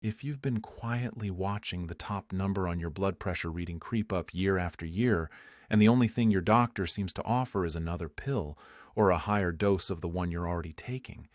If you've been quietly watching the top number on your blood pressure reading creep up year after year, and the only thing your doctor seems to offer is another pill or a higher dose of the one you're already taking,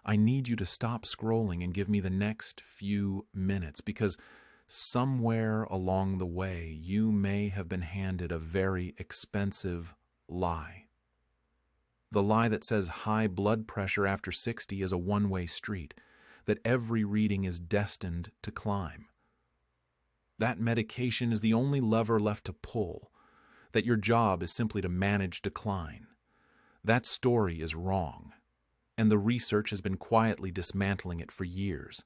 I need you to stop scrolling and give me the next few minutes, because somewhere along the way you may have been handed a very expensive lie. The lie that says high blood pressure after 60 is a one-way street, that every reading is destined to climb. That medication is the only lever left to pull, that your job is simply to manage decline. That story is wrong, and the research has been quietly dismantling it for years.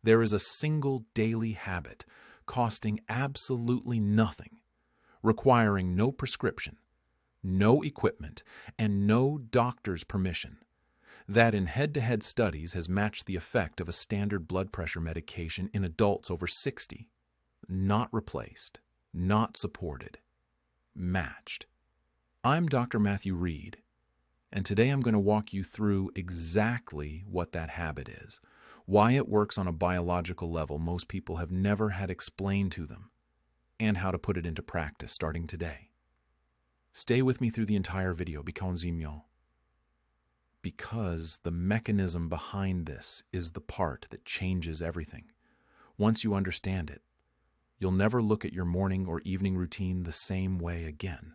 There is a single daily habit costing absolutely nothing, requiring no prescription, no equipment, and no doctor's permission, that in head-to-head studies has matched the effect of a standard blood pressure medication in adults over 60. Not replaced, not supported, matched. I'm Dr. Matthew Reed, and today I'm going to walk you through exactly what that habit is, why it works on a biological level most people have never had explained to them, and how to put it into practice starting today. Stay with me through the entire video, because the mechanism behind this is the part that changes everything. Once you understand it, you'll never look at your morning or evening routine the same way again.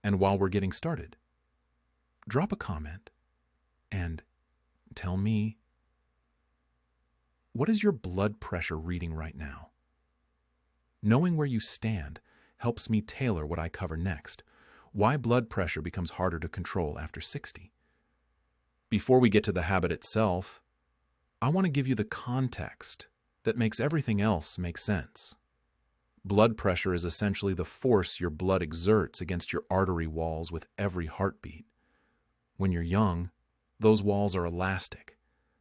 And while we're getting started, drop a comment and tell me, what is your blood pressure reading right now? Knowing where you stand helps me tailor what I cover next, why blood pressure becomes harder to control after 60. Before we get to the habit itself, I want to give you the context that makes everything else make sense. Blood pressure is essentially the force your blood exerts against your artery walls with every heartbeat. When you're young, those walls are elastic.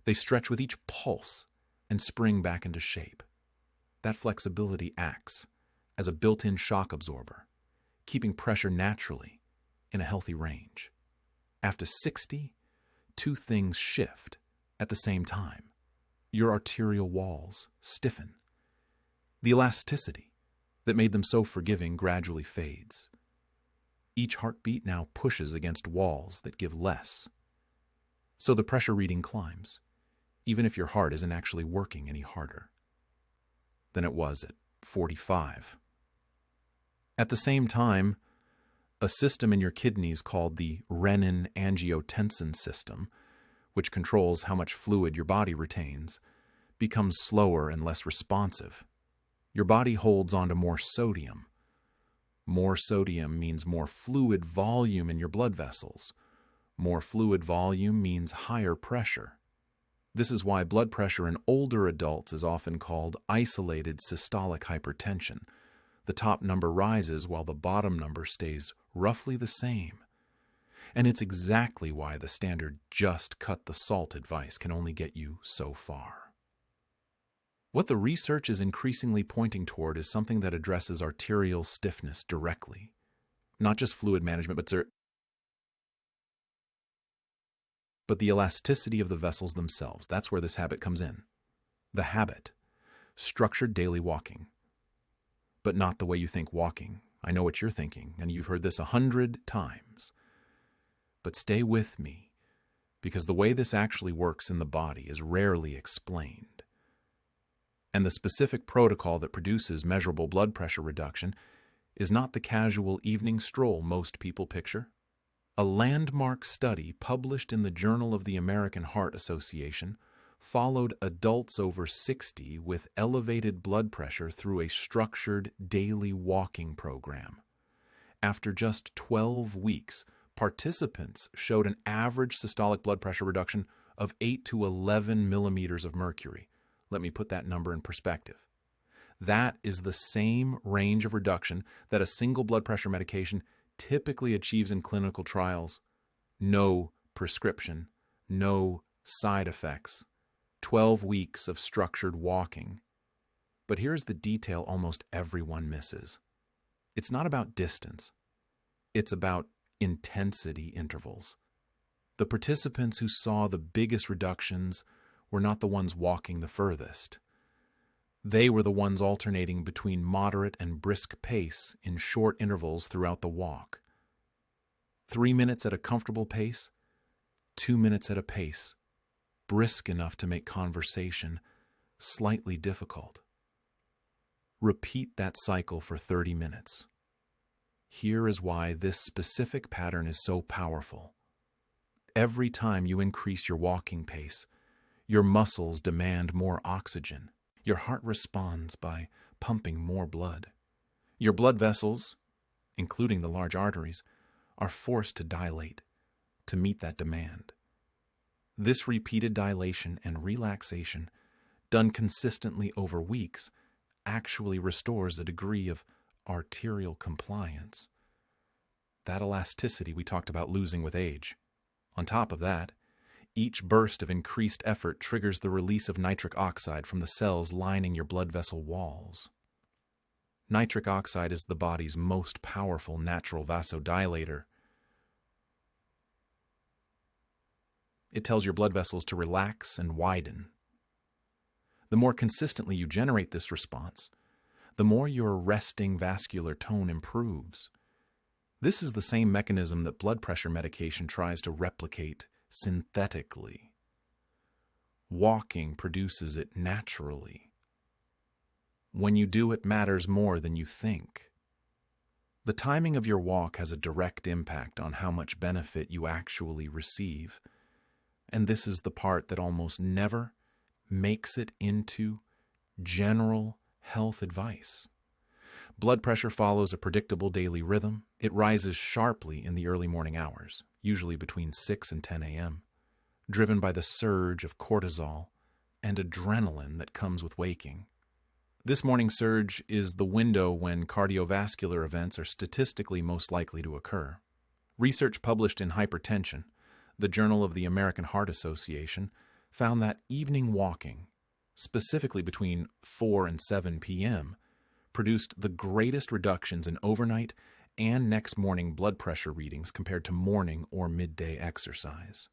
They stretch with each pulse and spring back into shape. That flexibility acts as a built-in shock absorber, keeping pressure naturally in a healthy range. After 60, two things shift at the same time. Your arterial walls stiffen. The elasticity that made them so forgiving gradually fades. Each heartbeat now pushes against walls that give less. So the pressure reading climbs, even if your heart isn't actually working any harder than it was at 45. At the same time, a system in your kidneys called the renin-angiotensin system, which controls how much fluid your body retains, becomes slower and less responsive. Your body holds onto more sodium. More sodium means more fluid volume in your blood vessels. More fluid volume means higher pressure. This is why blood pressure in older adults is often called isolated systolic hypertension. The top number rises while the bottom number stays roughly the same. And it's exactly why the standard just cut the salt advice can only get you so far. What the research is increasingly pointing toward is something that addresses arterial stiffness directly. Not just fluid management, but the elasticity of the vessels themselves. That's where this habit comes in. The habit. Structured daily walking. But not the way you think walking. I know what you're thinking, and you've heard this 100 times. But stay with me, because the way this actually works in the body is rarely explained. And the specific protocol that produces measurable blood pressure reduction is not the casual evening stroll most people picture. A landmark study published in the Journal of the American Heart Association followed adults over 60 with elevated blood pressure through a structured daily walking program. After just 12 weeks, participants showed an average systolic blood pressure reduction of 8 to 11 millimeters of mercury. Let me put that number in perspective. That is the same range of reduction that a single blood pressure medication typically achieves in clinical trials. No prescription, no side effects, 12 weeks of structured walking. But here's the detail almost everyone misses. It's not about distance. It's about intensity intervals. The participants who saw the biggest reductions were not the ones walking the furthest. They were the ones alternating between moderate and brisk pace in short intervals throughout the walk. 3 minutes at a comfortable pace, 2 minutes at a pace, brisk enough to make conversation slightly difficult. Repeat that cycle for 30 minutes. Here is why this specific pattern is so powerful. Every time you increase your walking pace, your muscles demand more oxygen. Your heart responds by pumping more blood. Your blood vessels, including the large arteries, are forced to dilate to meet that demand. This repeated dilation and relaxation, done consistently over weeks, actually restores a degree of arterial compliance. That elasticity we talked about losing with age. On top of that, each burst of increased effort triggers the release of nitric oxide from the cells lining your blood vessel walls. Nitric oxide is the body's most powerful natural vasodilator. It tells your blood vessels to relax and widen. The more consistently you generate this response, the more your resting vascular tone improves. This is the same mechanism that blood pressure medication tries to replicate synthetically. Walking produces it naturally. When you do it matters more than you think. The timing of your walk has a direct impact on how much benefit you actually receive. And this is the part that almost never makes it into general health advice. Blood pressure follows a predictable daily rhythm. It rises sharply in the early morning hours, usually between 6 and 10 a.m., driven by the surge of cortisol and adrenaline that comes with waking. This morning surge is the window when cardiovascular events are statistically most likely to occur. Research published in Hypertension, the Journal of the American Heart Association, found that evening walking, specifically between 4 and 7 p.m., produced the greatest reductions in overnight and next morning blood pressure readings compared to morning or midday exercise.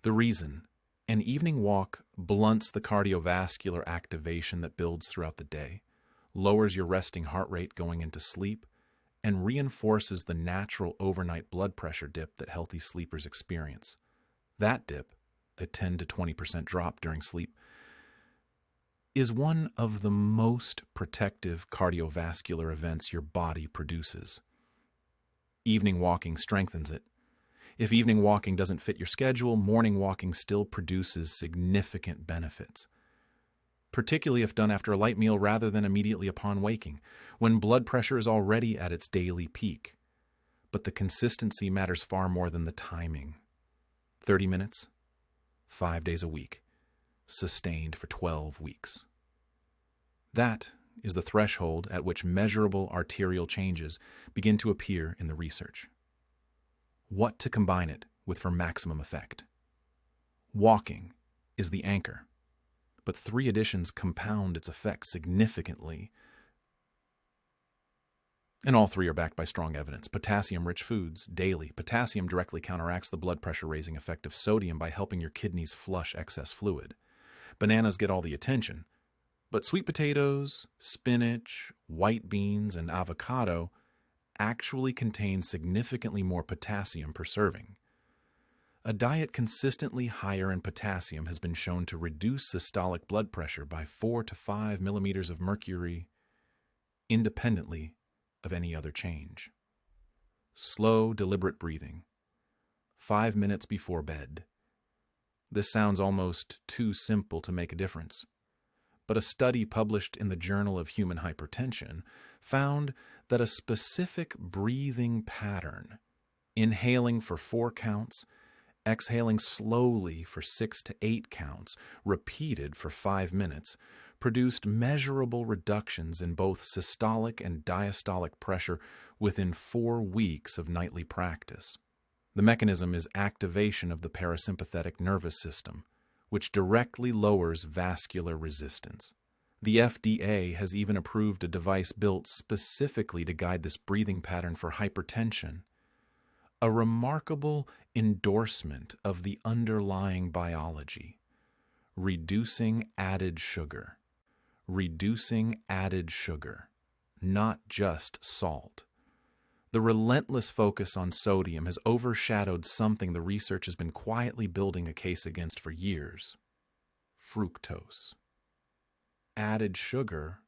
The reason: an evening walk blunts the cardiovascular activation that builds throughout the day, lowers your resting heart rate going into sleep, and reinforces the natural overnight blood pressure dip that healthy sleepers experience. That dip, a 10 to 20% drop during sleep, is one of the most protective cardiovascular events your body produces. Evening walking strengthens it. If evening walking doesn't fit your schedule, morning walking still produces significant benefits, particularly if done after a light meal rather than immediately upon waking, when blood pressure is already at its daily peak. But the consistency matters far more than the timing. 30 minutes, 5 days a week, sustained for 12 weeks. That is the threshold at which measurable arterial changes begin to appear in the research. What to combine it with for maximum effect? Walking is the anchor, but 3 additions compound its effect significantly. And all 3 are backed by strong evidence. Potassium-rich foods, daily. Potassium directly counteracts the blood pressure-raising effect of sodium by helping your kidneys flush excess fluid. Bananas get all the attention, but sweet potatoes, spinach, white beans, and avocado actually contain significantly more potassium per serving. A diet consistently higher in potassium has been shown to reduce systolic blood pressure by 4 to 5 millimeters of mercury, independently of any other change. Slow, deliberate breathing. 5 minutes before bed. This sounds almost too simple to make a difference. But a study published in the Journal of Human Hypertension found that a specific breathing pattern, inhaling for 4 counts, exhaling slowly for 6 to 8 counts, repeated for 5 minutes, produced measurable reductions in both systolic and diastolic pressure within 4 weeks of nightly practice. The mechanism is activation of the parasympathetic nervous system, which directly lowers vascular resistance. The FDA has even approved a device built specifically to guide this breathing pattern for hypertension, a remarkable endorsement of the underlying biology. Reducing added sugar. Reducing added sugar, not just salt. The relentless focus on sodium has overshadowed something the research has been quietly building a case against for years: fructose. Added sugar,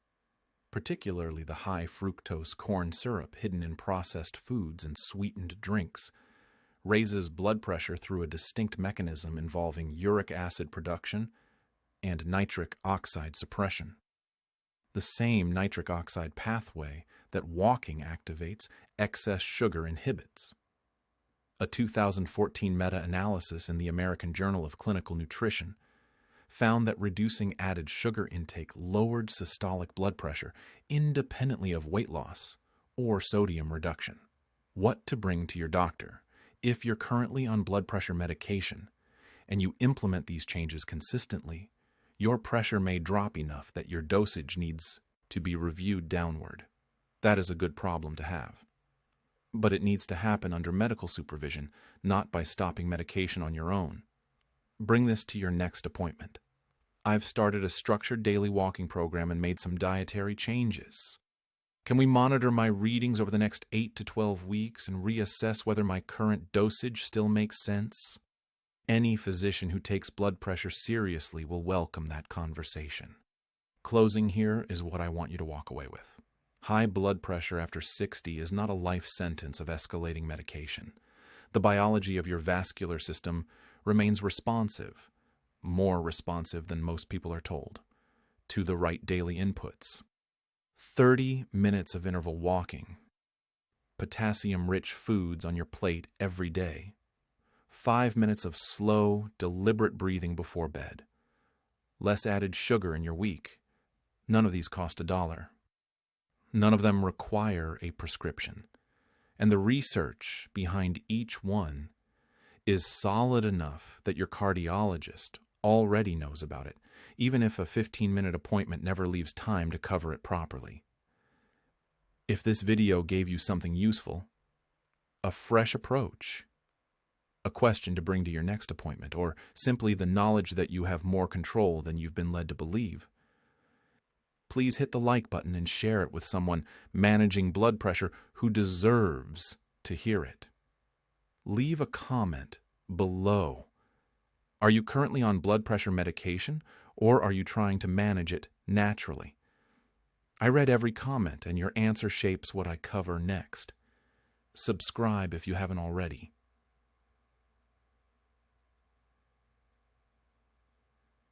particularly the high fructose corn syrup hidden in processed foods and sweetened drinks, raises blood pressure through a distinct mechanism involving uric acid production and nitric oxide suppression. The same nitric oxide pathway that walking activates, excess sugar inhibits. A 2014 meta-analysis in the American Journal of Clinical Nutrition found that reducing added sugar intake lowered systolic blood pressure independently of weight loss or sodium reduction. What to bring to your doctor if you're currently on blood pressure medication and you implement these changes consistently. Your pressure may drop enough that your dosage needs to be reviewed downward. That is a good problem to have. But it needs to happen under medical supervision, not by stopping medication on your own. Bring this to your next appointment. I've started a structured daily walking program and made some dietary changes. Can we monitor my readings over the next 8 to 12 weeks and reassess whether my current dosage still makes sense? Any physician who takes blood pressure seriously will welcome that conversation. Closing here is what I want you to walk away with. High blood pressure after 60 is not a life sentence of escalating medication. The biology of your vascular system remains responsive, more responsive than most people are told, to the right daily inputs. 30 minutes of interval walking, potassium-rich foods on your plate every day, 5 minutes of slow, deliberate breathing before bed, less added sugar in your week. None of these cost $1. None of them require a prescription, and the research behind each one is solid enough that your cardiologist already knows about it, even if a 15-minute appointment never leaves time to cover it properly. If this video gave you something useful, a fresh approach, a question to bring to your next appointment, or simply the knowledge that you have more control than you've been led to believe, please hit the like button and share it with someone managing blood pressure who deserves to hear it. Leave a comment below. Are you currently on blood pressure medication, or are you trying to manage it naturally? I read every comment, and your answer shapes what I cover next. Subscribe if you haven't already.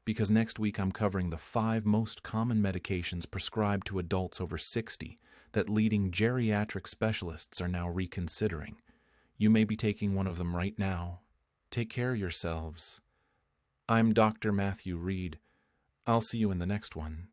Because next week I'm covering the 5 most common medications prescribed to adults over 60 that leading geriatric specialists are now reconsidering. You may be taking one of them right now. Take care of yourselves. I'm Dr. Matthew Reed. I'll see you in the next one.